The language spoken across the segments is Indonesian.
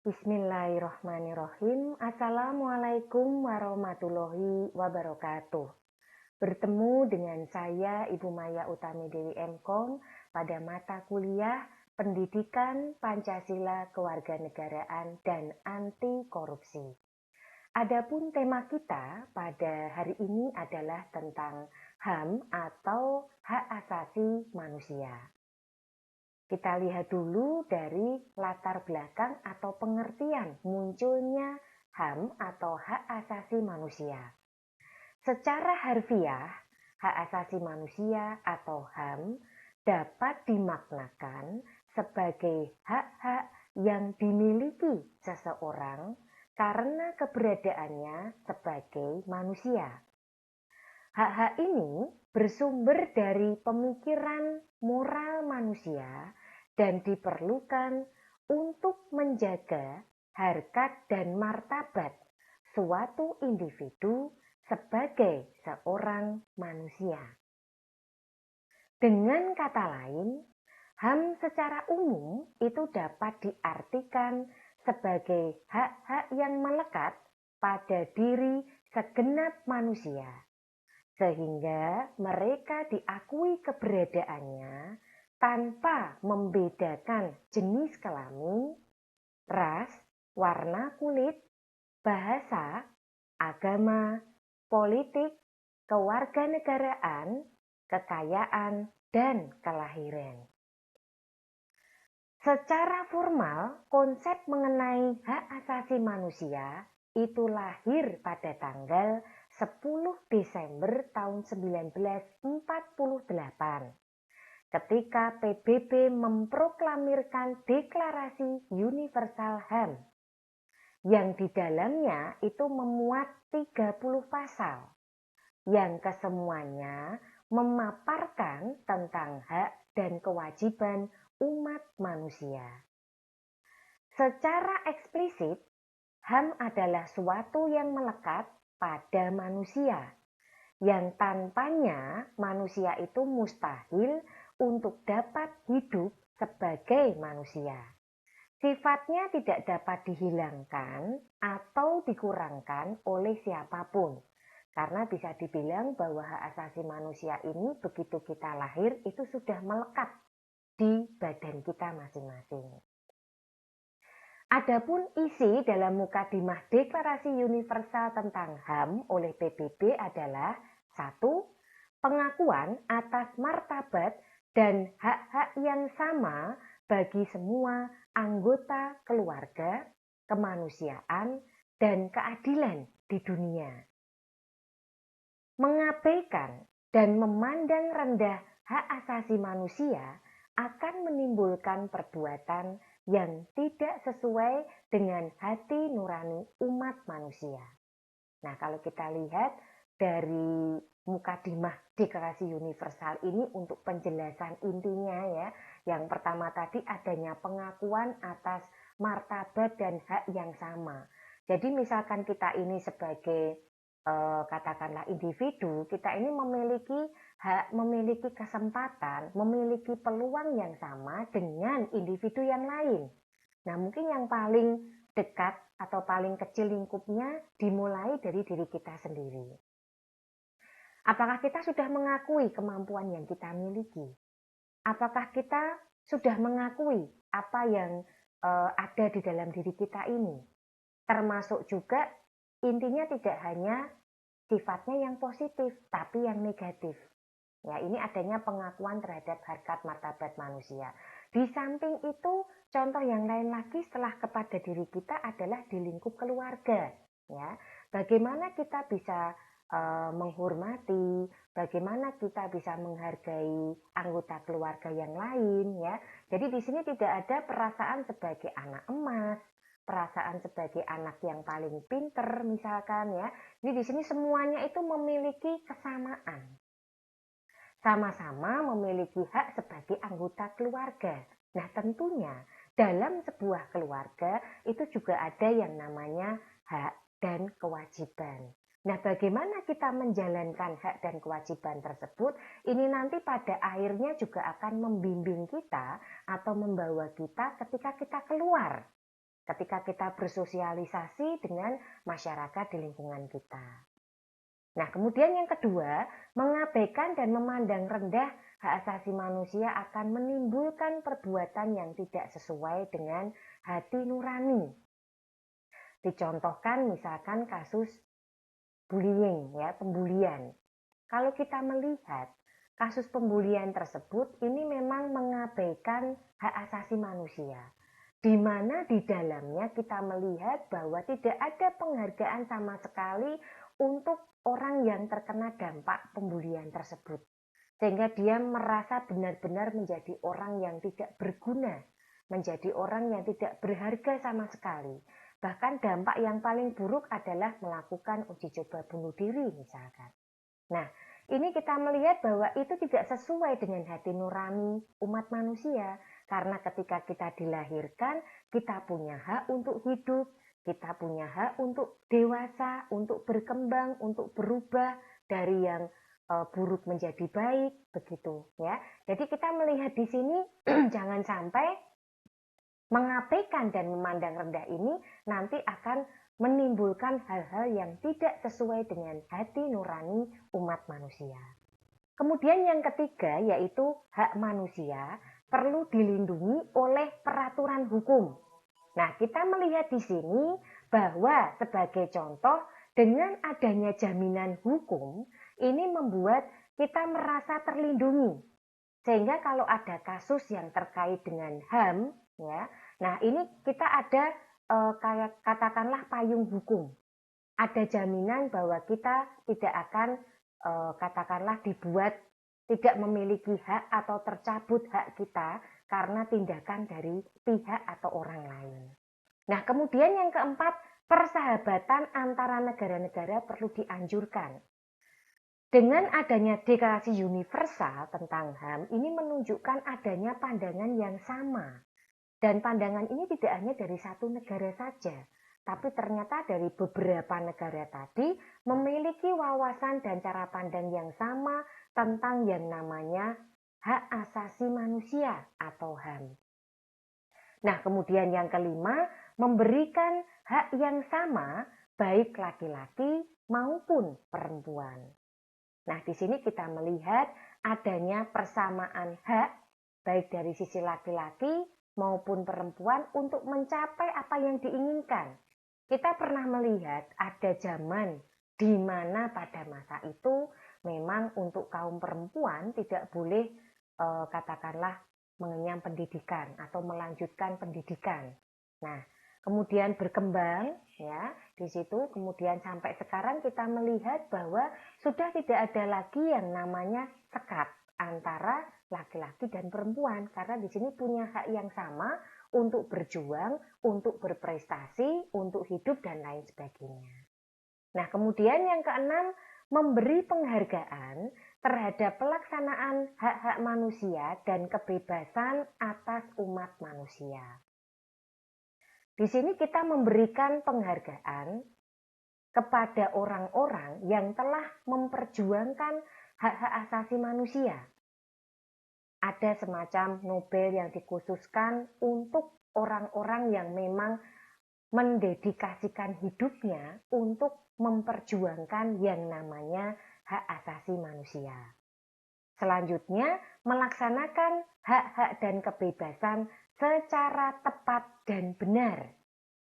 Bismillahirrahmanirrahim. Assalamualaikum warahmatullahi wabarakatuh. Bertemu dengan saya Ibu Maya Utami Dewi MKom pada mata kuliah Pendidikan Pancasila Kewarganegaraan dan Anti Korupsi. Adapun tema kita pada hari ini adalah tentang HAM atau Hak Asasi Manusia. Kita lihat dulu dari latar belakang atau pengertian munculnya HAM atau Hak Asasi Manusia. Secara harfiah, hak asasi manusia atau HAM dapat dimaknakan sebagai hak-hak yang dimiliki seseorang karena keberadaannya sebagai manusia. Hak-hak ini bersumber dari pemikiran moral manusia dan diperlukan untuk menjaga harkat dan martabat suatu individu sebagai seorang manusia. Dengan kata lain, HAM secara umum itu dapat diartikan sebagai hak-hak yang melekat pada diri segenap manusia, sehingga mereka diakui keberadaannya tanpa membedakan jenis kelamin, ras, warna kulit, bahasa, agama, politik, kewarganegaraan, kekayaan, dan kelahiran. Secara formal, konsep mengenai hak asasi manusia itu lahir pada tanggal 10 Desember tahun 1948 ketika PBB memproklamirkan Deklarasi Universal HAM yang di dalamnya itu memuat 30 pasal yang kesemuanya memaparkan tentang hak dan kewajiban umat manusia. Secara eksplisit, HAM adalah suatu yang melekat pada manusia, yang tanpanya manusia itu mustahil untuk dapat hidup sebagai manusia. Sifatnya tidak dapat dihilangkan atau dikurangkan oleh siapapun. Karena bisa dibilang bahwa hak asasi manusia ini begitu kita lahir itu sudah melekat di badan kita masing-masing. Adapun isi dalam Mukadimah Deklarasi Universal tentang HAM oleh PBB adalah 1. Pengakuan atas martabat dan hak-hak yang sama bagi semua anggota keluarga, kemanusiaan, dan keadilan di dunia. Mengabaikan dan memandang rendah hak asasi manusia akan menimbulkan perbuatan yang tidak sesuai dengan hati nurani umat manusia. Nah, kalau kita lihat dari Mukadimah Deklarasi Universal ini untuk penjelasan intinya ya. Yang pertama tadi adanya pengakuan atas martabat dan hak yang sama. Jadi misalkan kita ini sebagai katakanlah individu, kita ini memiliki hak, memiliki kesempatan, memiliki peluang yang sama dengan individu yang lain. Nah, mungkin yang paling dekat atau paling kecil lingkupnya dimulai dari diri kita sendiri. Apakah kita sudah mengakui kemampuan yang kita miliki? Apakah kita sudah mengakui apa yang ada di dalam diri kita ini? Termasuk juga intinya tidak hanya sifatnya yang positif, tapi yang negatif. Ya, ini adanya pengakuan terhadap harkat martabat manusia. Di samping itu, contoh yang lain lagi setelah kepada diri kita adalah di lingkup keluarga. Ya, bagaimana kita bisa menghormati, bagaimana kita bisa menghargai anggota keluarga yang lain. Ya, jadi di sini tidak ada perasaan sebagai anak emas, perasaan sebagai anak yang paling pinter misalkan ya. Jadi di sini semuanya itu memiliki kesamaan. Sama-sama memiliki hak sebagai anggota keluarga. Nah, tentunya dalam sebuah keluarga itu juga ada yang namanya hak dan kewajiban. Nah, bagaimana kita menjalankan hak dan kewajiban tersebut, ini nanti pada akhirnya juga akan membimbing kita atau membawa kita ketika kita keluar ketika kita bersosialisasi dengan masyarakat di lingkungan kita. Nah, kemudian yang kedua, mengabaikan dan memandang rendah hak asasi manusia akan menimbulkan perbuatan yang tidak sesuai dengan hati nurani. Dicontohkan misalkan kasus bullying, ya, pembulian. Kalau kita melihat kasus pembulian tersebut ini memang mengabaikan hak asasi manusia, di mana di dalamnya kita melihat bahwa tidak ada penghargaan sama sekali untuk orang yang terkena dampak pembulian tersebut. Sehingga dia merasa benar-benar menjadi orang yang tidak berguna, menjadi orang yang tidak berharga sama sekali. Bahkan dampak yang paling buruk adalah melakukan uji coba bunuh diri misalkan. Nah, ini kita melihat bahwa itu tidak sesuai dengan hati nurani umat manusia. Karena ketika kita dilahirkan, kita punya hak untuk hidup, kita punya hak untuk dewasa, untuk berkembang, untuk berubah dari yang buruk menjadi baik, begitu ya. Jadi kita melihat di sini jangan sampai mengabaikan dan memandang rendah ini nanti akan menimbulkan hal-hal yang tidak sesuai dengan hati nurani umat manusia. Kemudian yang ketiga yaitu hak manusia perlu dilindungi oleh peraturan hukum. Nah, kita melihat di sini bahwa sebagai contoh dengan adanya jaminan hukum ini membuat kita merasa terlindungi. Sehingga kalau ada kasus yang terkait dengan HAM, ya, nah ini kita ada kayak katakanlah payung hukum. Ada jaminan bahwa kita tidak akan katakanlah dibuat tidak memiliki hak atau tercabut hak kita karena tindakan dari pihak atau orang lain. Nah, kemudian yang keempat, persahabatan antara negara-negara perlu dianjurkan. Dengan adanya deklarasi universal tentang HAM, ini menunjukkan adanya pandangan yang sama. Dan pandangan ini tidak hanya dari satu negara saja, tapi ternyata dari beberapa negara tadi memiliki wawasan dan cara pandang yang sama tentang yang namanya hak asasi manusia atau HAM. Nah, kemudian yang kelima, memberikan hak yang sama baik laki-laki maupun perempuan. Nah, di sini kita melihat adanya persamaan hak baik dari sisi laki-laki maupun perempuan untuk mencapai apa yang diinginkan. Kita pernah melihat ada zaman di mana pada masa itu memang untuk kaum perempuan tidak boleh katakanlah mengenyam pendidikan atau melanjutkan pendidikan. Nah, kemudian berkembang ya di situ, kemudian sampai sekarang kita melihat bahwa sudah tidak ada lagi yang namanya sekat antara laki-laki dan perempuan karena di sini punya hak yang sama untuk berjuang, untuk berprestasi, untuk hidup dan lain sebagainya. Nah, kemudian yang keenam, memberi penghargaan terhadap pelaksanaan hak-hak manusia dan kebebasan atas umat manusia. Di sini kita memberikan penghargaan kepada orang-orang yang telah memperjuangkan hak-hak asasi manusia. Ada semacam Nobel yang dikhususkan untuk orang-orang yang memang mendedikasikan hidupnya untuk memperjuangkan yang namanya hak asasi manusia. Selanjutnya, melaksanakan hak-hak dan kebebasan secara tepat dan benar.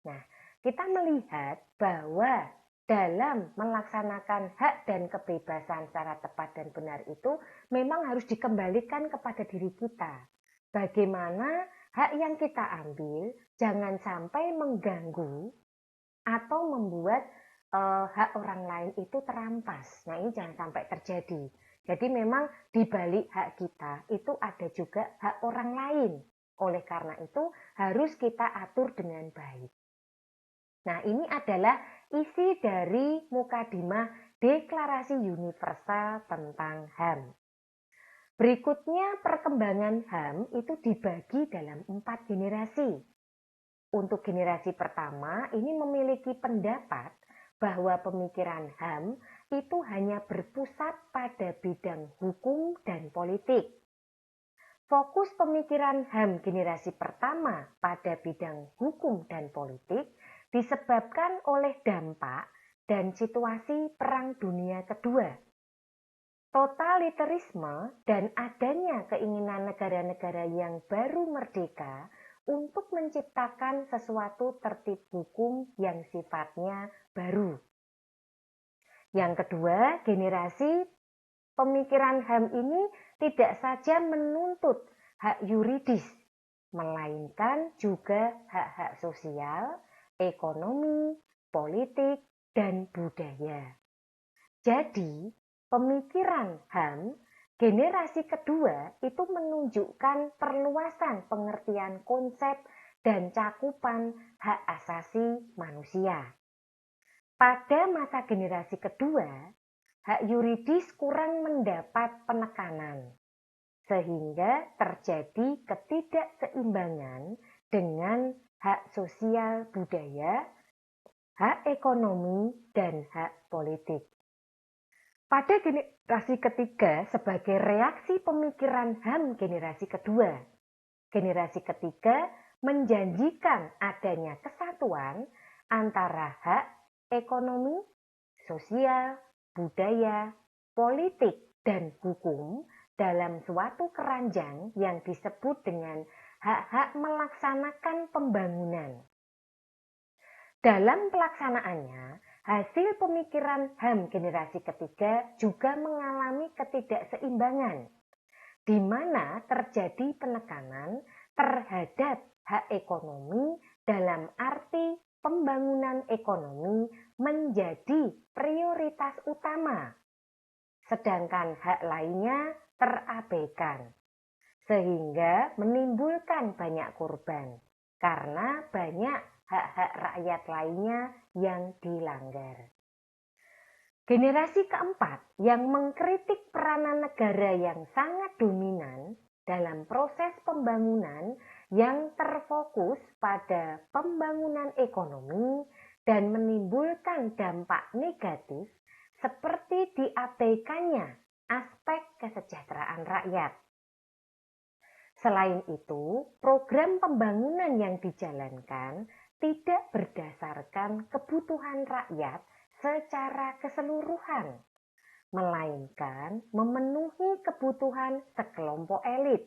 Nah, kita melihat bahwa dalam melaksanakan hak dan kebebasan secara tepat dan benar itu memang harus dikembalikan kepada diri kita. Bagaimana hak yang kita ambil jangan sampai mengganggu atau membuat hak orang lain itu terampas. Nah, ini jangan sampai terjadi. Jadi memang di balik hak kita itu ada juga hak orang lain. Oleh karena itu harus kita atur dengan baik. Nah, ini adalah isi dari Mukadimah Deklarasi Universal tentang HAM. Berikutnya perkembangan HAM itu dibagi dalam 4 generasi. Untuk generasi pertama ini memiliki pendapat bahwa pemikiran HAM itu hanya berpusat pada bidang hukum dan politik. Fokus pemikiran HAM generasi pertama pada bidang hukum dan politik disebabkan oleh dampak dan situasi Perang Dunia Kedua. Totalitarisme dan adanya keinginan negara-negara yang baru merdeka untuk menciptakan sesuatu tertib hukum yang sifatnya baru. Yang kedua, generasi pemikiran HAM ini tidak saja menuntut hak yuridis, melainkan juga hak-hak sosial, ekonomi, politik, dan budaya. Jadi, pemikiran HAM generasi kedua itu menunjukkan perluasan pengertian konsep dan cakupan hak asasi manusia. Pada masa generasi kedua, hak yuridis kurang mendapat penekanan, sehingga terjadi ketidakseimbangan dengan hak sosial budaya, hak ekonomi, dan hak politik. Pada generasi ketiga, sebagai reaksi pemikiran HAM generasi kedua, generasi ketiga menjanjikan adanya kesatuan antara hak ekonomi, sosial, budaya, politik, dan hukum dalam suatu keranjang yang disebut dengan hak-hak melaksanakan pembangunan. Dalam pelaksanaannya, hasil pemikiran HAM generasi ketiga juga mengalami ketidakseimbangan, di mana terjadi penekanan terhadap hak ekonomi dalam arti pembangunan ekonomi menjadi prioritas utama, sedangkan hak lainnya terabaikan, sehingga menimbulkan banyak korban karena banyak hak-hak rakyat lainnya yang dilanggar. Generasi keempat yang mengkritik peranan negara yang sangat dominan dalam proses pembangunan yang terfokus pada pembangunan ekonomi dan menimbulkan dampak negatif seperti diabaikannya aspek kesejahteraan rakyat. Selain itu, program pembangunan yang dijalankan tidak berdasarkan kebutuhan rakyat secara keseluruhan, melainkan memenuhi kebutuhan sekelompok elit.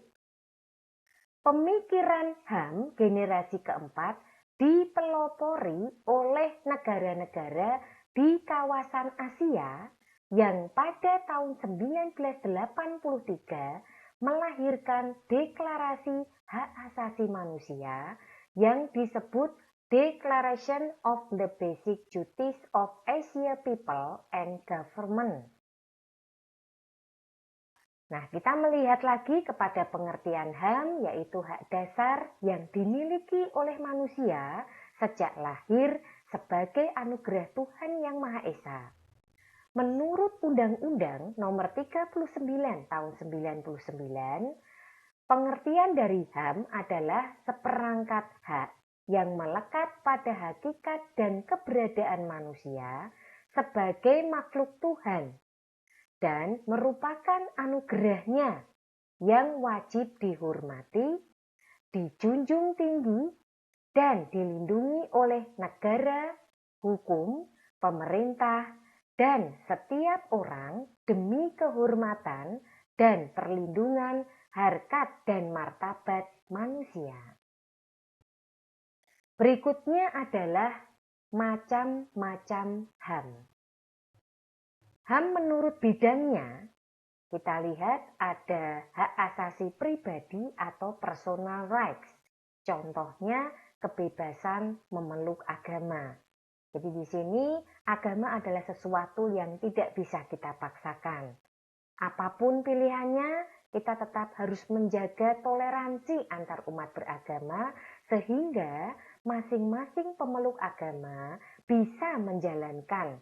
Pemikiran HAM generasi keempat dipelopori oleh negara-negara di kawasan Asia yang pada tahun 1983 melahirkan Deklarasi Hak Asasi Manusia yang disebut Declaration of the Basic Duties of Asia People and Government. Nah, kita melihat lagi kepada pengertian HAM, yaitu hak dasar yang dimiliki oleh manusia sejak lahir sebagai anugerah Tuhan Yang Maha Esa. Menurut Undang-Undang Nomor 39 Tahun 99, pengertian dari HAM adalah seperangkat hak yang melekat pada hakikat dan keberadaan manusia sebagai makhluk Tuhan dan merupakan anugerahnya yang wajib dihormati, dijunjung tinggi, dan dilindungi oleh negara, hukum, pemerintah, dan setiap orang demi kehormatan dan perlindungan harkat dan martabat manusia. Berikutnya adalah macam-macam HAM. HAM menurut bidangnya, kita lihat ada hak asasi pribadi atau personal rights. Contohnya kebebasan memeluk agama. Jadi di sini agama adalah sesuatu yang tidak bisa kita paksakan. Apapun pilihannya, kita tetap harus menjaga toleransi antar umat beragama sehingga masing-masing pemeluk agama bisa menjalankan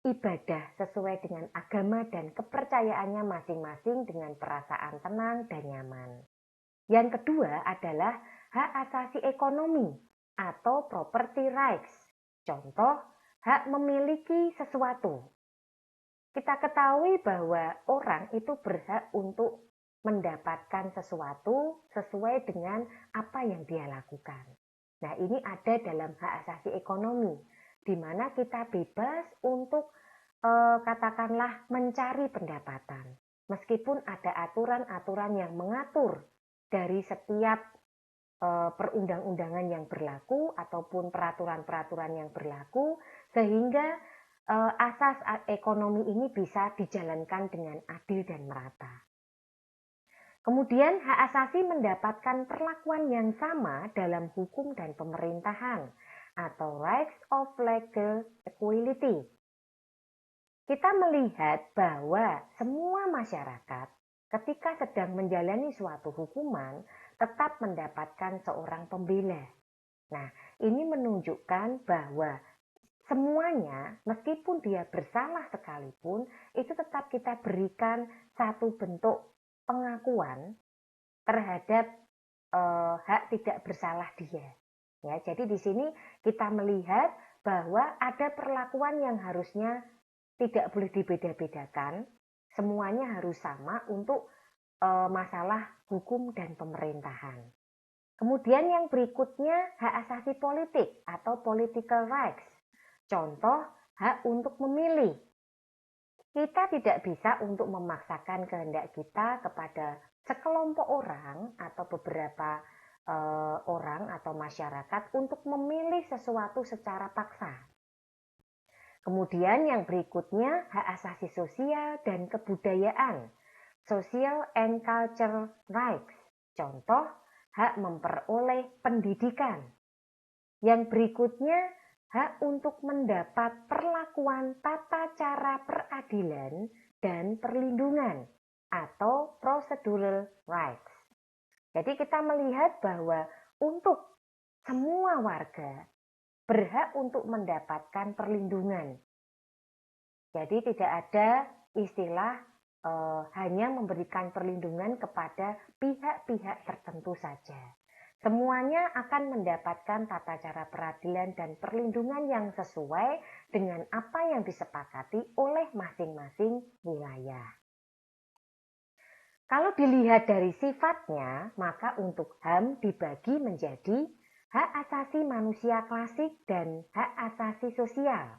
ibadah sesuai dengan agama dan kepercayaannya masing-masing dengan perasaan tenang dan nyaman. Yang kedua adalah hak asasi ekonomi atau property rights. Contoh, hak memiliki sesuatu. Kita ketahui bahwa orang itu berhak untuk mendapatkan sesuatu sesuai dengan apa yang dia lakukan. Nah, ini ada dalam hak asasi ekonomi, di mana kita bebas untuk katakanlah mencari pendapatan. Meskipun ada aturan-aturan yang mengatur dari setiap perundang-undangan yang berlaku ataupun peraturan-peraturan yang berlaku, sehingga asas ekonomi ini bisa dijalankan dengan adil dan merata. Kemudian hak asasi mendapatkan perlakuan yang sama dalam hukum dan pemerintahan atau rights of legal equality. Kita melihat bahwa semua masyarakat ketika sedang menjalani suatu hukuman tetap mendapatkan seorang pembela. Nah, ini menunjukkan bahwa semuanya, meskipun dia bersalah sekalipun, itu tetap kita berikan satu bentuk pengakuan terhadap hak tidak bersalah dia. Ya, jadi di sini kita melihat bahwa ada perlakuan yang harusnya tidak boleh dibeda-bedakan, semuanya harus sama untuk masalah hukum dan pemerintahan. Kemudian yang berikutnya hak asasi politik atau political rights. Contoh, hak untuk memilih. Kita tidak bisa untuk memaksakan kehendak kita kepada sekelompok orang atau beberapa orang atau masyarakat untuk memilih sesuatu secara paksa. Kemudian yang berikutnya hak asasi sosial dan kebudayaan, social and culture rights. Contoh, hak memperoleh pendidikan. Yang berikutnya hak untuk mendapat perlakuan tata cara peradilan dan perlindungan atau procedural rights. Jadi kita melihat bahwa untuk semua warga berhak untuk mendapatkan perlindungan. Jadi tidak ada istilah hanya memberikan perlindungan kepada pihak-pihak tertentu saja. Semuanya akan mendapatkan tata cara peradilan dan perlindungan yang sesuai dengan apa yang disepakati oleh masing-masing wilayah. Kalau dilihat dari sifatnya, maka untuk HAM dibagi menjadi hak asasi manusia klasik dan hak asasi sosial.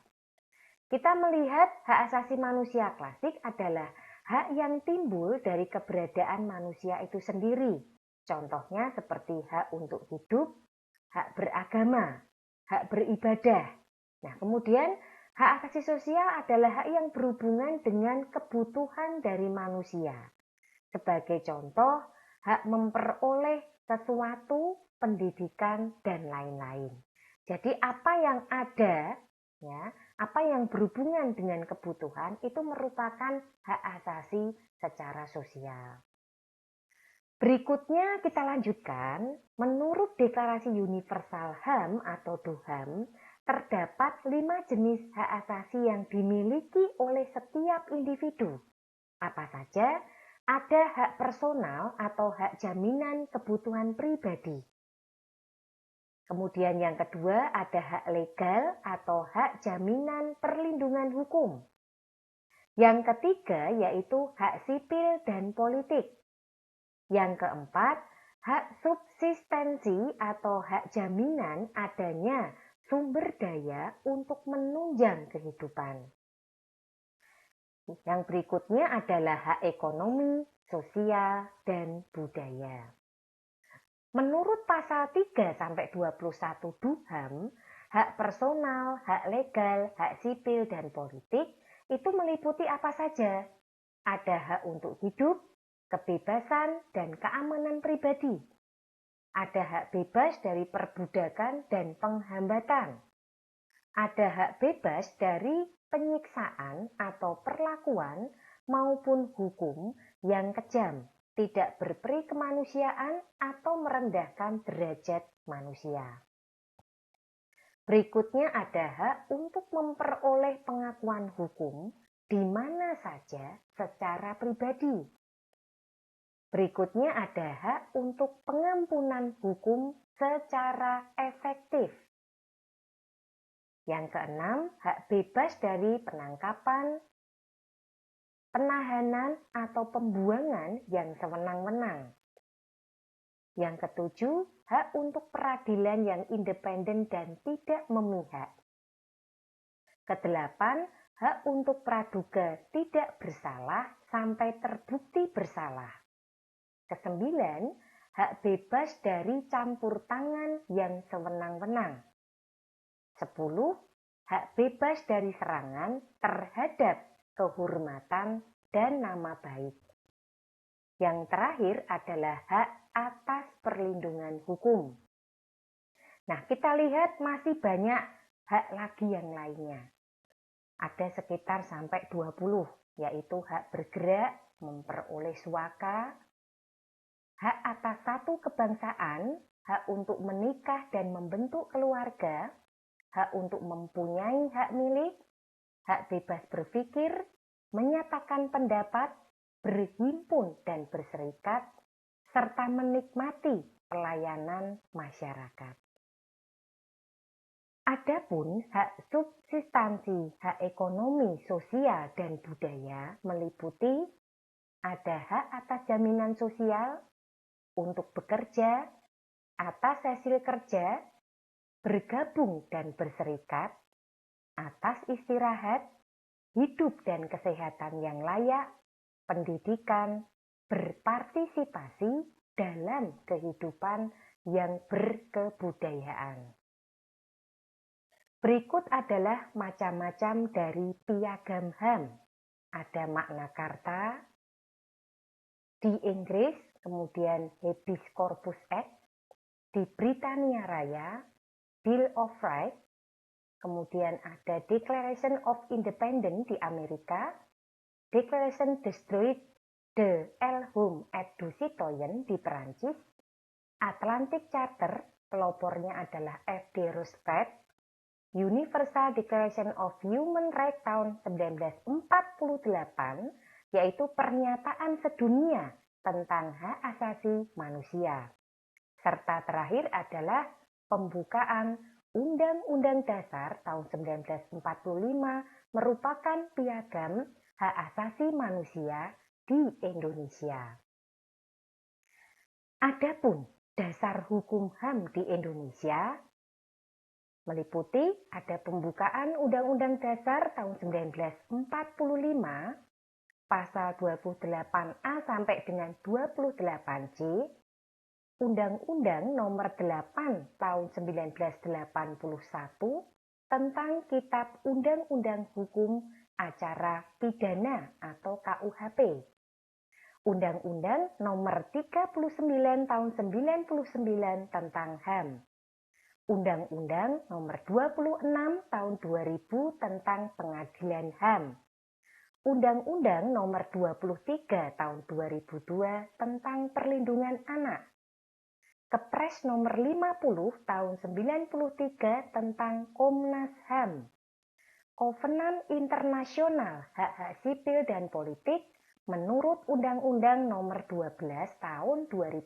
Kita melihat hak asasi manusia klasik adalah hak yang timbul dari keberadaan manusia itu sendiri. Contohnya seperti hak untuk hidup, hak beragama, hak beribadah. Nah, kemudian hak asasi sosial adalah hak yang berhubungan dengan kebutuhan dari manusia. Sebagai contoh, hak memperoleh sesuatu, pendidikan, dan lain-lain. Jadi apa yang ada, ya, apa yang berhubungan dengan kebutuhan itu merupakan hak asasi secara sosial. Berikutnya kita lanjutkan, menurut Deklarasi Universal HAM atau DOHAM, terdapat 5 jenis hak asasi yang dimiliki oleh setiap individu. Apa saja? Ada hak personal atau hak jaminan kebutuhan pribadi. Kemudian yang kedua ada hak legal atau hak jaminan perlindungan hukum. Yang ketiga yaitu hak sipil dan politik. Yang keempat, hak subsistensi atau hak jaminan adanya sumber daya untuk menunjang kehidupan. Yang berikutnya adalah hak ekonomi, sosial, dan budaya. Menurut pasal 3 sampai 21 DUHAM, hak personal, hak legal, hak sipil, dan politik itu meliputi apa saja? Ada hak untuk hidup, kebebasan, dan keamanan pribadi. Ada hak bebas dari perbudakan dan penghambatan. Ada hak bebas dari penyiksaan atau perlakuan maupun hukum yang kejam, tidak berperi kemanusiaan atau merendahkan derajat manusia. Berikutnya ada hak untuk memperoleh pengakuan hukum di mana saja secara pribadi. Berikutnya ada hak untuk pengampunan hukum secara efektif. Yang keenam, hak bebas dari penangkapan, penahanan atau pembuangan yang sewenang-wenang. Yang ketujuh, hak untuk peradilan yang independen dan tidak memihak. Kedelapan, hak untuk praduga tidak bersalah sampai terbukti bersalah. Kesembilan, hak bebas dari campur tangan yang sewenang-wenang. 10. Hak bebas dari serangan terhadap kehormatan dan nama baik. Yang terakhir adalah hak atas perlindungan hukum. Nah, kita lihat masih banyak hak lagi yang lainnya. Ada sekitar sampai 20, yaitu hak bergerak, memperoleh suaka, hak atas satu kebangsaan, hak untuk menikah dan membentuk keluarga, hak untuk mempunyai hak milik, hak bebas berpikir, menyatakan pendapat, berhimpun dan berserikat, serta menikmati pelayanan masyarakat. Adapun hak substansi, hak ekonomi, sosial, dan budaya meliputi ada hak atas jaminan sosial, untuk bekerja, atas hasil kerja, bergabung dan berserikat, atas istirahat, hidup dan kesehatan yang layak, pendidikan, berpartisipasi dalam kehidupan yang berkebudayaan. Berikut adalah macam-macam dari piagam HAM. Ada Magna Carta di Inggris, kemudian Habeas Corpus Act, di Britania Raya, Bill of Rights, kemudian ada Declaration of Independence di Amerika, Declaration des Droits de l'Homme et du Citoyen di Perancis, Atlantic Charter, pelopornya adalah F.D. Roosevelt, Universal Declaration of Human Rights tahun 1948, yaitu pernyataan sedunia tentang hak asasi manusia. Serta terakhir adalah pembukaan Undang-Undang Dasar tahun 1945 merupakan piagam hak asasi manusia di Indonesia. Adapun dasar hukum HAM di Indonesia meliputi ada pembukaan Undang-Undang Dasar tahun 1945, pasal 28A sampai dengan 28C, Undang-Undang Nomor 8 Tahun 1981 tentang Kitab Undang-Undang Hukum Acara Pidana atau KUHP, Undang-Undang Nomor 39 Tahun 99 tentang HAM, Undang-Undang Nomor 26 Tahun 2000 tentang Pengadilan HAM, Undang-Undang Nomor 23 Tahun 2002 tentang Perlindungan Anak, Kepres Nomor 50 Tahun 93 tentang Komnas HAM, Kovenan Internasional Hak-Hak Sipil dan Politik menurut Undang-Undang Nomor 12 Tahun 2005.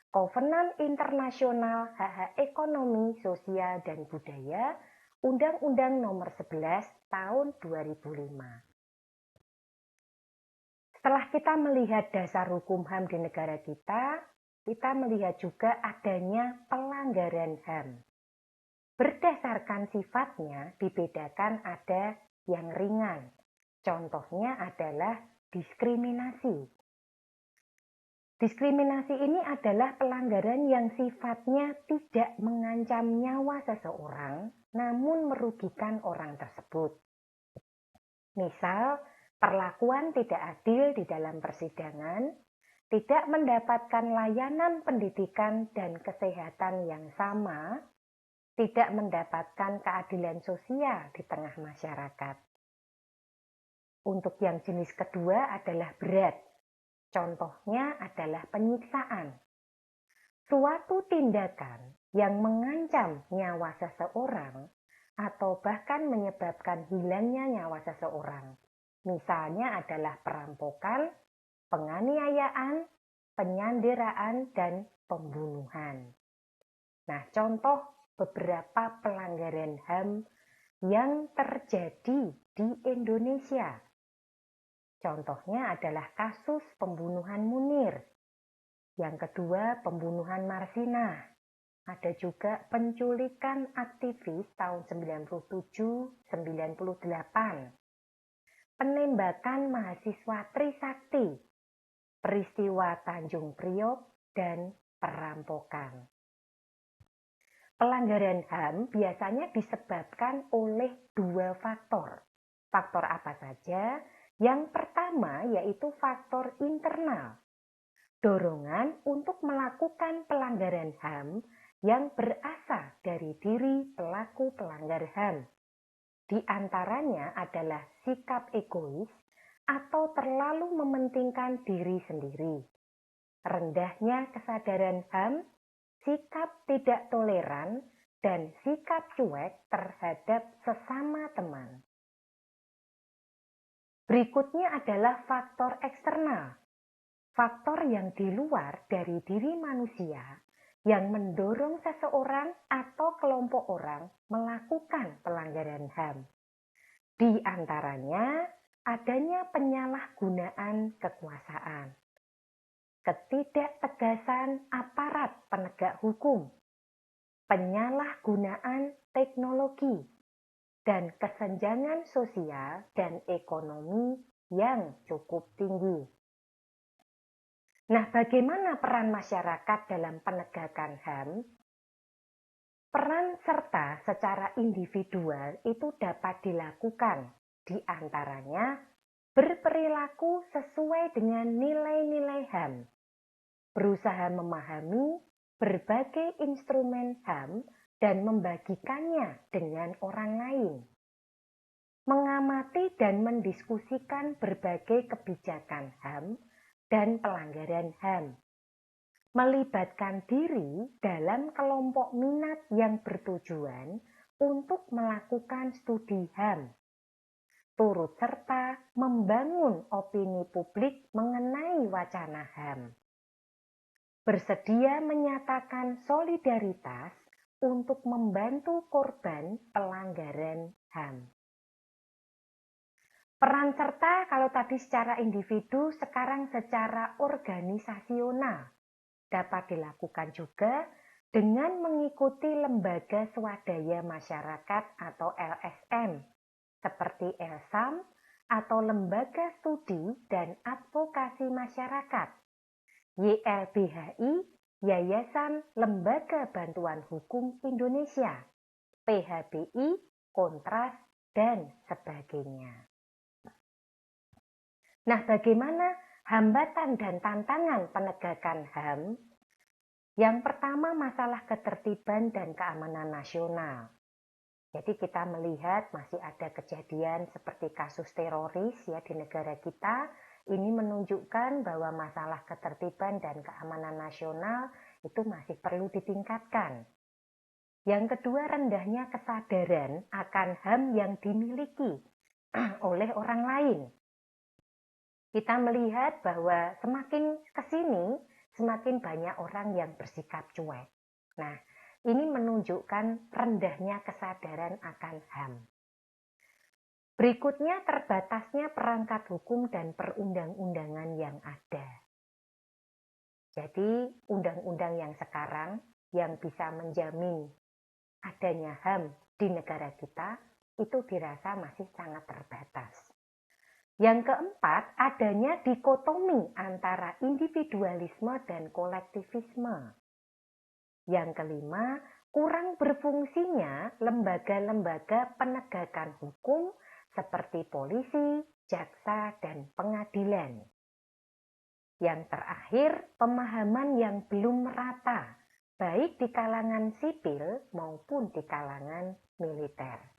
Kovenan Internasional Hak-Hak Ekonomi, Sosial, dan Budaya, Undang-Undang Nomor 11 Tahun 2005. Setelah kita melihat dasar hukum HAM di negara kita melihat juga adanya pelanggaran HAM. Berdasarkan sifatnya dibedakan ada yang ringan. Contohnya adalah diskriminasi. Diskriminasi ini adalah pelanggaran yang sifatnya tidak mengancam nyawa seseorang, namun merugikan orang tersebut. Misal, perlakuan tidak adil di dalam persidangan, tidak mendapatkan layanan pendidikan dan kesehatan yang sama, tidak mendapatkan keadilan sosial di tengah masyarakat. Untuk yang jenis kedua adalah berat. Contohnya adalah penyiksaan. Suatu tindakan yang mengancam nyawa seseorang atau bahkan menyebabkan hilangnya nyawa seseorang. Misalnya adalah perampokan, penganiayaan, penyanderaan, dan pembunuhan. Nah, contoh beberapa pelanggaran HAM yang terjadi di Indonesia. Contohnya adalah kasus pembunuhan Munir. Yang kedua, pembunuhan Marsina. Ada juga penculikan aktivis tahun 97-98. Penembakan mahasiswa Trisakti, peristiwa Tanjung Priok, dan perampokan. Pelanggaran HAM biasanya disebabkan oleh dua faktor. Faktor apa saja? Yang pertama yaitu faktor internal. Dorongan untuk melakukan pelanggaran HAM yang berasal dari diri pelaku pelanggar HAM. Di antaranya adalah sikap egois atau terlalu mementingkan diri sendiri. Rendahnya kesadaran HAM, sikap tidak toleran, dan sikap cuek terhadap sesama teman. Berikutnya adalah faktor eksternal. Faktor yang di luar dari diri manusia yang mendorong seseorang atau kelompok orang melakukan pelanggaran HAM. Di antaranya adanya penyalahgunaan kekuasaan, ketidaktegasan aparat penegak hukum, penyalahgunaan teknologi, dan kesenjangan sosial dan ekonomi yang cukup tinggi. Nah, bagaimana peran masyarakat dalam penegakan HAM? Peran serta secara individual itu dapat dilakukan, di antaranya berperilaku sesuai dengan nilai-nilai HAM, berusaha memahami berbagai instrumen HAM dan membagikannya dengan orang lain, mengamati dan mendiskusikan berbagai kebijakan HAM dan pelanggaran HAM, melibatkan diri dalam kelompok minat yang bertujuan untuk melakukan studi HAM, turut serta membangun opini publik mengenai wacana HAM, bersedia menyatakan solidaritas untuk membantu korban pelanggaran HAM. Peran serta kalau tadi secara individu, sekarang secara organisasional dapat dilakukan juga dengan mengikuti lembaga swadaya masyarakat atau LSM seperti LSAM atau Lembaga Studi dan Advokasi Masyarakat, YLBHI, Yayasan Lembaga Bantuan Hukum Indonesia, PHBI, Kontras, dan sebagainya. Nah, bagaimana hambatan dan tantangan penegakan HAM? Yang pertama, masalah ketertiban dan keamanan nasional. Jadi kita melihat masih ada kejadian seperti kasus teroris ya di negara kita. Ini menunjukkan bahwa masalah ketertiban dan keamanan nasional itu masih perlu ditingkatkan. Yang kedua, rendahnya kesadaran akan HAM yang dimiliki oleh orang lain. Kita melihat bahwa semakin kesini, semakin banyak orang yang bersikap cuek. Nah, ini menunjukkan rendahnya kesadaran akan HAM. Berikutnya, terbatasnya perangkat hukum dan perundang-undangan yang ada. Jadi, undang-undang yang sekarang yang bisa menjamin adanya HAM di negara kita, itu dirasa masih sangat terbatas. Yang keempat, adanya dikotomi antara individualisme dan kolektivisme. Yang kelima, kurang berfungsinya lembaga-lembaga penegakan hukum seperti polisi, jaksa, dan pengadilan. Yang terakhir, pemahaman yang belum merata, baik di kalangan sipil maupun di kalangan militer.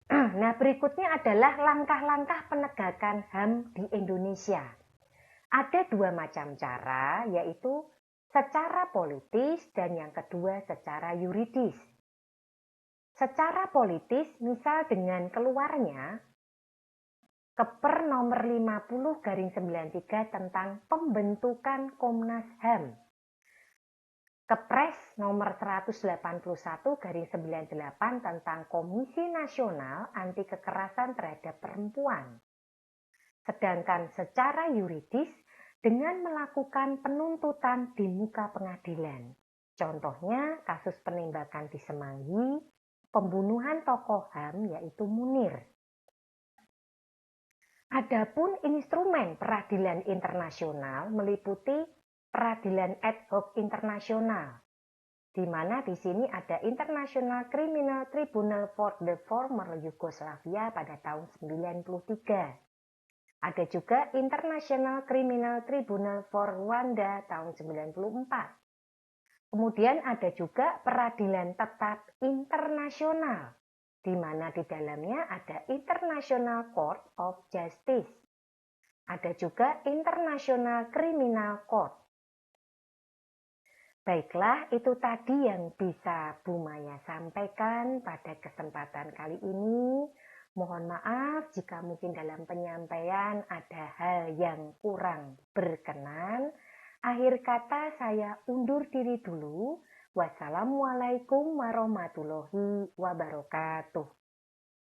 Nah, berikutnya adalah langkah-langkah penegakan HAM di Indonesia. Ada dua macam cara, yaitu secara politis dan yang kedua secara yuridis. Secara politis, misal dengan keluarnya Kepres nomor 50/93 tentang pembentukan Komnas HAM. Kepres nomor 181/98 tentang Komisi Nasional Anti Kekerasan Terhadap Perempuan. Sedangkan secara yuridis dengan melakukan penuntutan di muka pengadilan. Contohnya kasus penembakan di Semanggi, pembunuhan tokoh HAM yaitu Munir. Adapun instrumen peradilan internasional meliputi peradilan ad hoc internasional, di mana di sini ada International Criminal Tribunal for the Former Yugoslavia pada tahun 1993. Ada juga International Criminal Tribunal for Rwanda tahun 1994. Kemudian ada juga peradilan tetap internasional, di mana di dalamnya ada International Court of Justice. Ada juga International Criminal Court. Baiklah, itu tadi yang bisa Bu Maya sampaikan pada kesempatan kali ini. Mohon maaf jika mungkin dalam penyampaian ada hal yang kurang berkenan. Akhir kata saya undur diri dulu. Wassalamualaikum warahmatullahi wabarakatuh.